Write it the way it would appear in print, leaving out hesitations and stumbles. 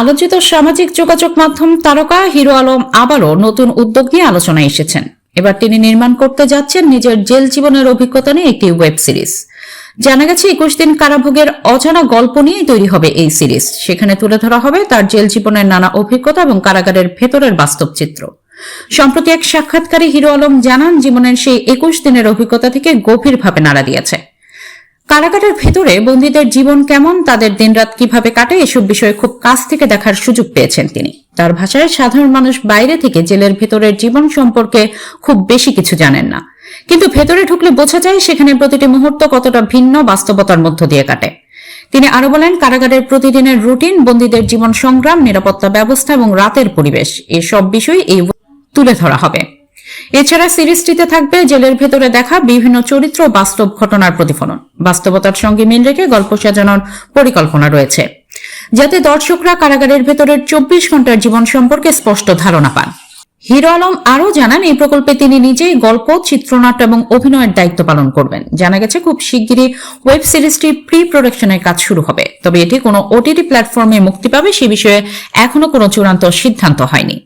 আলোচিত সামাজিক যোগাযোগ মাধ্যম তারকা হিরো আলম আবারও নতুন উদ্যোগ নিয়ে আলোচনায় এসেছেন। এবার তিনি নির্মাণ করতে যাচ্ছেন নিজের জেল জীবনের অভিজ্ঞতা নিয়ে একটি ওয়েব সিরিজ। জানা গেছে 21 দিন কারাভোগের অজানা গল্প নিয়ে তৈরি হবে এই সিরিজ। সেখানে তুলে ধরা হবে তার জেল জীবনের নানা অভিজ্ঞতা এবং কারাগারের ভেতরের বাস্তব চিত্র। সম্প্রতি এক সাক্ষাৎকারে হিরো আলম জানান, জীবনের সেই 21 দিনের অভিজ্ঞতা থেকে গভীরভাবে নাড়া দিয়েছে। কারাগারের ভেতরে বন্দীদের জীবন কেমন, তাদের দিনরাত কিভাবে কাটে, এসব বিষয়ে খুব কাছ থেকে দেখার সুযোগ পেয়েছেন তিনি। তার ভাষায়, সাধারণ মানুষ বাইরে থেকে জেলের ভেতরের জীবন সম্পর্কে খুব বেশি কিছু জানেন না, কিন্তু ভেতরে ঢুকলে বোঝা যায় সেখানে প্রতিটি মুহূর্ত কতটা ভিন্ন বাস্তবতার মধ্য দিয়ে কাটে। তিনি আরো বলেন, কারাগারের প্রতিদিনের রুটিন, বন্দীদের জীবন সংগ্রাম, নিরাপত্তা ব্যবস্থা এবং রাতের পরিবেশ, এসব বিষয় এই তুলে ধরা হবে। এছাড়া সিরিজটিতে থাকবে জেলের ভেতরে দেখা বিভিন্ন চরিত্র, বাস্তব ঘটনার প্রতিফলন। বাস্তবতার সঙ্গে মিল রেখে গল্প সাজানোর পরিকল্পনা রয়েছে, যাতে দর্শকরা কারাগারের ভেতরের 24 ঘন্টার জীবন সম্পর্কে স্পষ্ট ধারণা পান। হিরো আলম আরও জানান, এই প্রকল্পে তিনি নিজেই গল্প, চিত্রনাট্য এবং অভিনয়ের দায়িত্ব পালন করবেন। জানা গেছে খুব শিগগিরই ওয়েব সিরিজটি প্রি প্রোডাকশনের কাজ শুরু হবে, তবে এটি কোনো ওটিটি প্ল্যাটফর্মে মুক্তি পাবে সে বিষয়ে এখনো কোনো চূড়ান্ত সিদ্ধান্ত হয়নি।